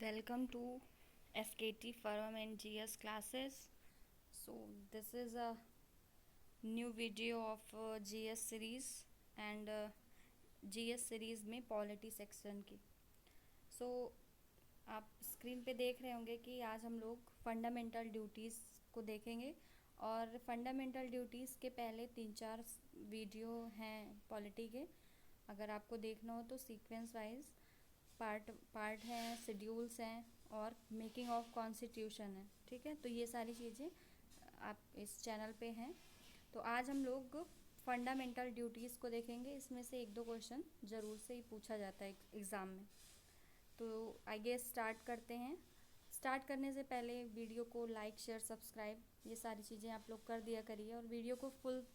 Welcome to SKT Forum and GS classes. So this is a new video of GS series and GS series में polity section की. So आप screen पे देख रहे होंगे कि आज हम लोग फंडामेंटल ड्यूटीज़ को देखेंगे और फंडामेंटल ड्यूटीज़ के पहले 3-4 वीडियो हैं पॉलिटी के. अगर आपको देखना हो तो सीक्वेंस वाइज पार्ट हैं, शेड्यूल्स हैं और मेकिंग ऑफ कॉन्स्टिट्यूशन है. ठीक है, तो ये सारी चीज़ें आप इस चैनल पे हैं. तो आज हम लोग फंडामेंटल ड्यूटीज़ को देखेंगे. इसमें से 1-2 क्वेश्चन ज़रूर से ही पूछा जाता है एग्ज़ाम में. तो आइए स्टार्ट करते हैं. स्टार्ट करने से पहले वीडियो को लाइक, शेयर, सब्सक्राइब ये सारी चीज़ें आप लोग कर दिया करिए और वीडियो को फुल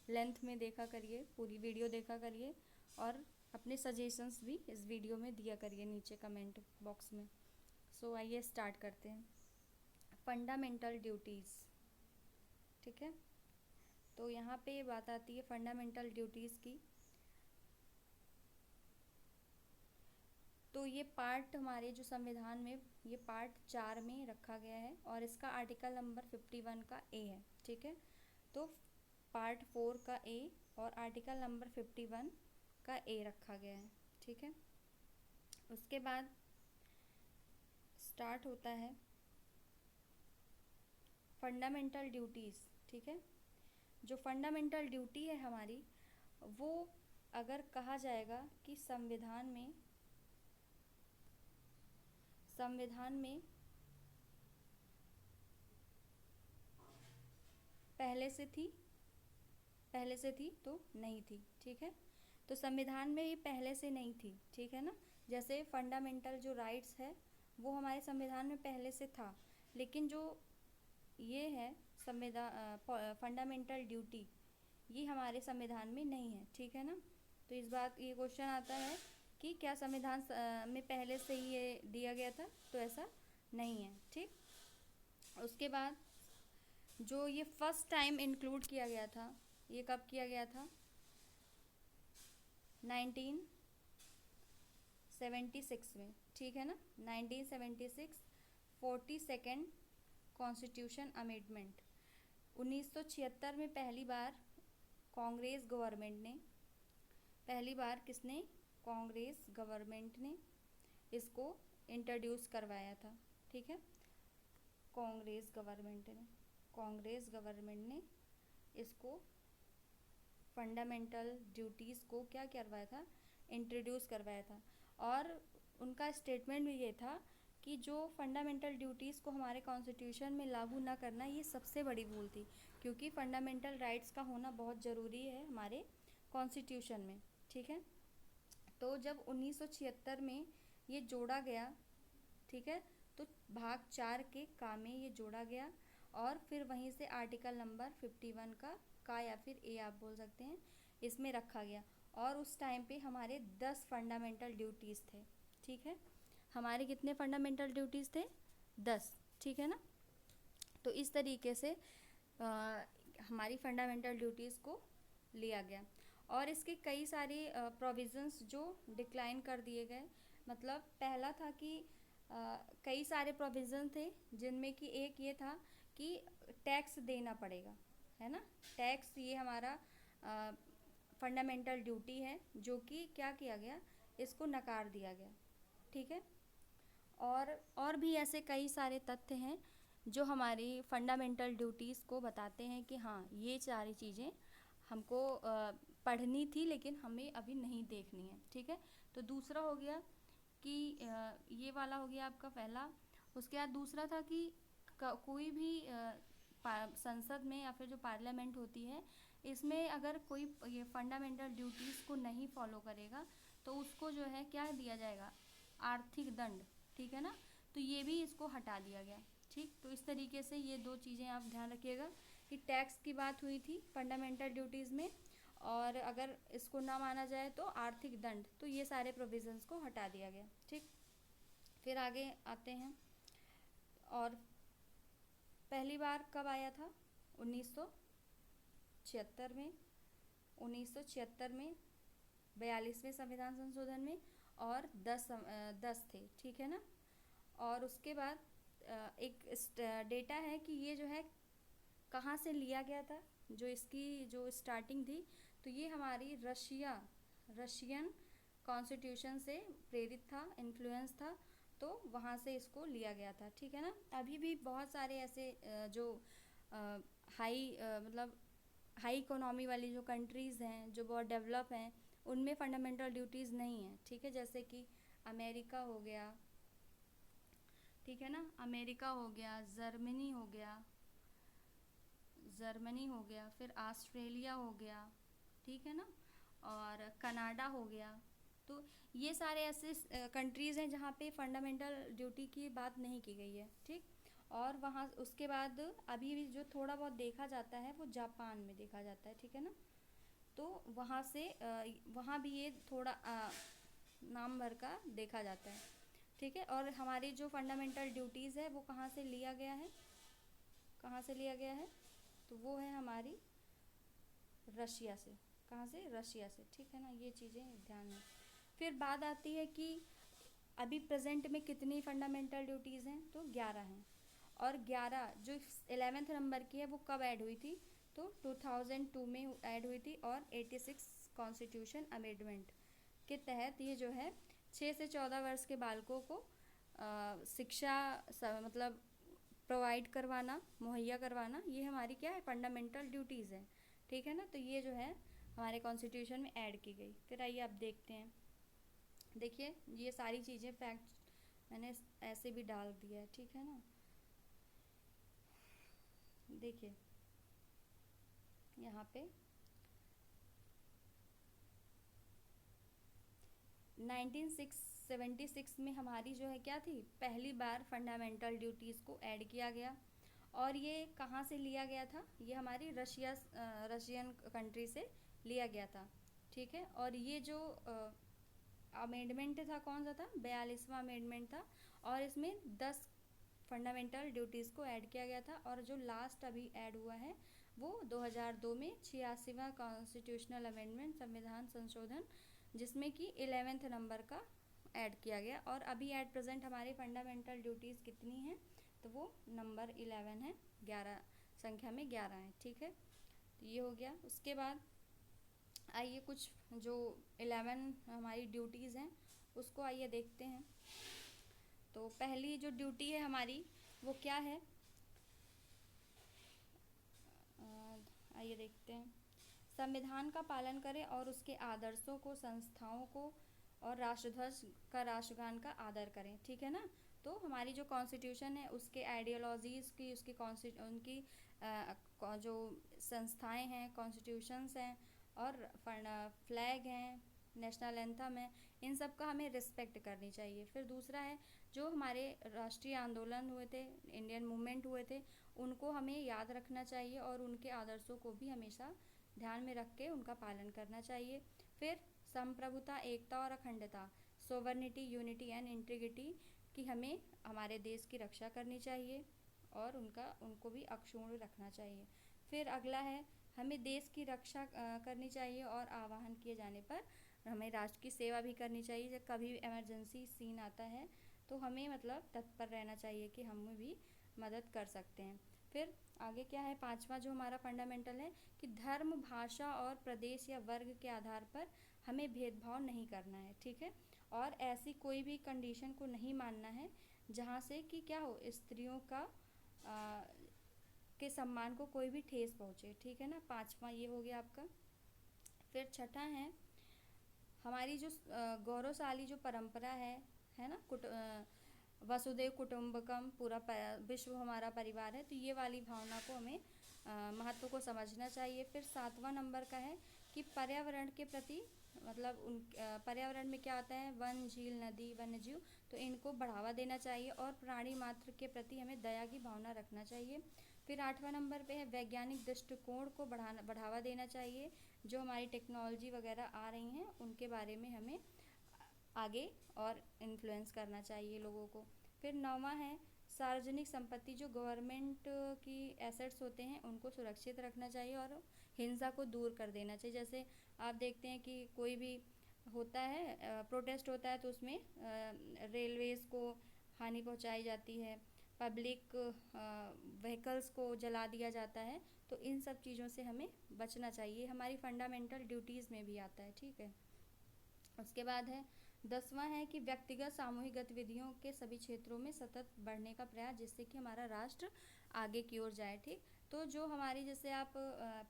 लेंथ में देखा करिए, पूरी वीडियो देखा करिए और अपने सजेशंस भी इस वीडियो में दिया करिए नीचे कमेंट बॉक्स में. सो आइए स्टार्ट करते हैं. Fundamental duties. ठीक है, तो यहाँ पे बात आती है फंडामेंटल ड्यूटीज़ की. तो ये पार्ट हमारे जो संविधान में ये पार्ट 4 में रखा गया है और इसका आर्टिकल नंबर 51 का ए है. ठीक है, तो पार्ट 4 का ए और आर्टिकल नंबर 51 का ए रखा गया है. ठीक है, उसके बाद स्टार्ट होता है फंडामेंटल ड्यूटीज़. ठीक है, जो फंडामेंटल ड्यूटी है हमारी वो अगर कहा जाएगा कि संविधान में पहले से थी तो नहीं थी. ठीक है, तो संविधान में ये पहले से नहीं थी. ठीक है ना, जैसे फंडामेंटल जो राइट्स है वो हमारे संविधान में पहले से था, लेकिन जो ये है फंडामेंटल ड्यूटी ये हमारे संविधान में नहीं है. ठीक है ना, तो इस बात ये क्वेश्चन आता है कि क्या संविधान में पहले से ही ये दिया गया था, तो ऐसा नहीं है. ठीक, उसके बाद जो ये फर्स्ट टाइम इंक्लूड किया गया था ये कब किया गया था? 1976 में. ठीक है ना, 1976 42nd कॉन्स्टिट्यूशन अमेंडमेंट. 1976 में पहली बार कांग्रेस गवर्नमेंट ने इसको इंट्रोड्यूस करवाया था. ठीक है, कांग्रेस गवर्नमेंट ने इसको फंडामेंटल ड्यूटीज़ को क्या करवाया था? इंट्रोड्यूस करवाया था. और उनका स्टेटमेंट भी ये था कि जो फंडामेंटल ड्यूटीज़ को हमारे कॉन्स्टिट्यूशन में लागू ना करना ये सबसे बड़ी भूल थी, क्योंकि फंडामेंटल राइट्स का होना बहुत ज़रूरी है हमारे कॉन्स्टिट्यूशन में. ठीक है, तो जब 1976 में ये जोड़ा गया, ठीक है, तो भाग 4 के का में ये जोड़ा गया और फिर वहीं से आर्टिकल नंबर 51 का या फिर ए आप बोल सकते हैं इसमें रखा गया. और उस टाइम पे हमारे 10 फंडामेंटल ड्यूटीज़ थे. ठीक है, हमारे कितने फंडामेंटल ड्यूटीज़ थे? 10. ठीक है ना, तो इस तरीके से हमारी फंडामेंटल ड्यूटीज़ को लिया गया और इसके कई सारे प्रोविज़न्स जो डिक्लाइन कर दिए गए. मतलब पहला था कि कई सारे प्रोविज़न थे जिनमें कि एक ये था कि टैक्स देना पड़ेगा, है ना. टैक्स ये हमारा फंडामेंटल ड्यूटी है जो कि क्या किया गया, इसको नकार दिया गया. ठीक है, और भी ऐसे कई सारे तथ्य हैं जो हमारी फंडामेंटल ड्यूटीज़ को बताते हैं कि हाँ ये सारी चीज़ें हमको पढ़नी थी लेकिन हमें अभी नहीं देखनी है. ठीक है, तो दूसरा हो गया कि ये वाला हो गया आपका पहला. उसके बाद दूसरा था कि कोई भी संसद में या फिर जो पार्लियामेंट होती है इसमें अगर कोई ये फंडामेंटल ड्यूटीज़ को नहीं फॉलो करेगा तो उसको जो है क्या दिया जाएगा? आर्थिक दंड. ठीक है ना, तो ये भी इसको हटा दिया गया. ठीक, तो इस तरीके से ये 2 चीज़ें आप ध्यान रखिएगा कि टैक्स की बात हुई थी फंडामेंटल ड्यूटीज़ में और अगर इसको ना माना जाए तो आर्थिक दंड, तो ये सारे प्रोविज़न्स को हटा दिया गया. ठीक, फिर आगे आते हैं. और पहली बार कब आया था? 1976 में. 1976 में 42वें संविधान संशोधन में और 10 थे. ठीक है ना, और उसके बाद एक डेटा है कि ये जो है कहाँ से लिया गया था, जो इसकी जो स्टार्टिंग थी, तो ये हमारी रशियन कॉन्स्टिट्यूशन से प्रेरित था, इन्फ्लुएंस था, तो वहाँ से इसको लिया गया था। ठीक है ना। अभी भी बहुत सारे ऐसे जो हाई मतलब हाई इकोनॉमी वाली जो कंट्रीज़ हैं, जो बहुत डेवलप हैं, उनमें फंडामेंटल ड्यूटीज़ नहीं है। ठीक है, जैसे कि अमेरिका हो गया, ठीक है ना, अमेरिका हो गया, जर्मनी हो गया, फिर ऑस्ट्रेलिया हो गया, ठीक है ना, और कनाडा हो गया। तो ये सारे ऐसे कंट्रीज़ हैं जहाँ पे फंडामेंटल ड्यूटी की बात नहीं की गई है। ठीक। और वहाँ उसके बाद अभी भी जो थोड़ा बहुत देखा जाता है वो जापान में देखा जाता है। ठीक है ना। तो वहाँ से वहाँ भी ये थोड़ा नाम भर का देखा जाता है। ठीक है। और हमारी जो फंडामेंटल ड्यूटीज़ है वो कहाँ से लिया गया है, कहाँ से लिया गया है, तो वो है हमारी रशिया से। कहाँ से? रशिया से। ठीक है ना। ये चीज़ें ध्यान में। फिर बात आती है कि अभी प्रेजेंट में कितनी फंडामेंटल ड्यूटीज़ हैं, तो 11 हैं। और 11 जो 11th नंबर की है वो कब ऐड हुई थी, तो 2002 में ऐड हुई थी। और 86 कॉन्स्टिट्यूशन अमेंडमेंट के तहत ये जो है 6 से 14 वर्ष के बालकों को शिक्षा मतलब प्रोवाइड करवाना, मुहैया करवाना, ये हमारी क्या है, फंडामेंटल ड्यूटीज़ है। ठीक है ना। तो ये जो है हमारे कॉन्स्टिट्यूशन में ऐड की गई। फिर आइए आप देखते हैं। देखिए ये सारी चीज़ें फैक्ट मैंने ऐसे भी डाल दिया है। ठीक है ना। देखिए यहाँ पे 1976 में हमारी जो है क्या थी, पहली बार फंडामेंटल ड्यूटीज़ को ऐड किया गया। और ये कहाँ से लिया गया था, ये हमारी रशियन कंट्री से लिया गया था। ठीक है। और ये जो अमेंडमेंट था कौन सा था, 42वां अमेंडमेंट था। और इसमें 10 फंडामेंटल ड्यूटीज़ को ऐड किया गया था। और जो लास्ट अभी ऐड हुआ है वो 2002 में 86वां कॉन्स्टिट्यूशनल अमेंडमेंट, संविधान संशोधन, जिसमें कि 11th नंबर का ऐड किया गया। और अभी एट प्रेजेंट हमारी फंडामेंटल ड्यूटीज़ कितनी हैं, तो वो नंबर 11 है, 11 संख्या में 11 है। ठीक है। तो ये हो गया। उसके बाद आइए कुछ जो 11 हमारी ड्यूटीज़ हैं उसको आइए देखते हैं। तो पहली जो ड्यूटी है हमारी वो क्या है, आइए देखते हैं। संविधान का पालन करें और उसके आदर्शों को, संस्थाओं को और राष्ट्रध्वज का, राष्ट्रगान का आदर करें। ठीक है ना। तो हमारी जो कॉन्स्टिट्यूशन है उसके आइडियोलॉजीज़ की, उसकी उनकी जो संस्थाएं हैं, कॉन्स्टिट्यूशंस हैं और फ्लैग हैं, नेशनल एंथम है, इन सब का हमें रिस्पेक्ट करनी चाहिए। फिर दूसरा है जो हमारे राष्ट्रीय आंदोलन हुए थे, इंडियन मूवमेंट हुए थे, उनको हमें याद रखना चाहिए और उनके आदर्शों को भी हमेशा ध्यान में रख के उनका पालन करना चाहिए। फिर संप्रभुता, एकता और अखंडता, सोवर्निटी, यूनिटी एंड इंटीग्रिटी की हमें हमारे देश की रक्षा करनी चाहिए और उनको भी अक्षुण्ण रखना चाहिए। फिर अगला है हमें देश की रक्षा करनी चाहिए और आह्वान किए जाने पर हमें राष्ट्र की सेवा भी करनी चाहिए। जब कभी इमरजेंसी सीन आता है तो हमें मतलब तत्पर रहना चाहिए कि हम भी मदद कर सकते हैं। फिर आगे क्या है, पांचवा जो हमारा फंडामेंटल है कि धर्म, भाषा और प्रदेश या वर्ग के आधार पर हमें भेदभाव नहीं करना है। ठीक है। और ऐसी कोई भी कंडीशन को नहीं मानना है जहाँ से कि क्या हो, स्त्रियों का के सम्मान को कोई भी ठेस पहुँचे। ठीक है ना। पांचवा ये हो गया आपका। फिर छठा है हमारी जो गौरवशाली जो परंपरा है ना, वसुदेव कुटुंबकम, पूरा विश्व हमारा परिवार है, तो ये वाली भावना को हमें महत्व को समझना चाहिए। फिर 7वां नंबर का है कि पर्यावरण के प्रति मतलब पर्यावरण में क्या आता है, वन, झील, नदी, वन्य जीव, तो इनको बढ़ावा देना चाहिए और प्राणी मात्र के प्रति हमें दया की भावना रखना चाहिए। फिर 8वां नंबर पे है वैज्ञानिक दृष्टिकोण को बढ़ावा देना चाहिए। जो हमारी टेक्नोलॉजी वगैरह आ रही हैं उनके बारे में हमें आगे और इन्फ्लुएंस करना चाहिए लोगों को। फिर 9वां है सार्वजनिक संपत्ति, जो गवर्नमेंट की एसेट्स होते हैं उनको सुरक्षित रखना चाहिए और हिंसा को दूर कर देना चाहिए। जैसे आप देखते हैं कि कोई भी होता है, प्रोटेस्ट होता है, तो उसमें रेलवेज़ को हानि पहुंचाई जाती है, पब्लिक व्हीकल्स को जला दिया जाता है। तो इन सब चीज़ों से हमें बचना चाहिए, हमारी फंडामेंटल ड्यूटीज़ में भी आता है, ठीक है। उसके बाद है 10वां है कि व्यक्तिगत सामूहिक गतिविधियों के सभी क्षेत्रों में सतत बढ़ने का प्रयास, जिससे कि हमारा राष्ट्र आगे की ओर जाए, ठीक। तो जो हमारी जैसे आप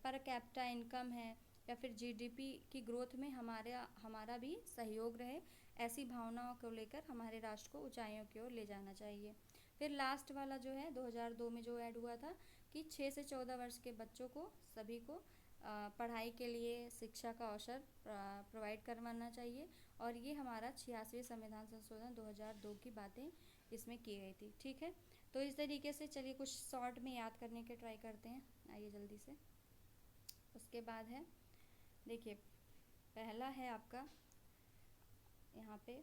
पर कैपिटा इनकम है या फिर जीडीपी की ग्रोथ में हमारा भी सहयोग रहे, ऐसी भावनाओं को लेकर हमारे राष्ट्र को ऊंचाइयों की ओर ले जाना चाहिए। फिर लास्ट वाला जो है 2002 में जो ऐड हुआ था कि 6 से 14 वर्ष के बच्चों को सभी को पढ़ाई के लिए शिक्षा का अवसर प्रोवाइड करवाना चाहिए। और ये हमारा 86वें संविधान संशोधन 2002 की बातें इसमें की गई थी, ठीक है। तो इस तरीके से चलिए कुछ शॉर्ट में याद करने के ट्राई करते हैं, आइए जल्दी से। उसके बाद है देखिए, पहला है आपका यहाँ पे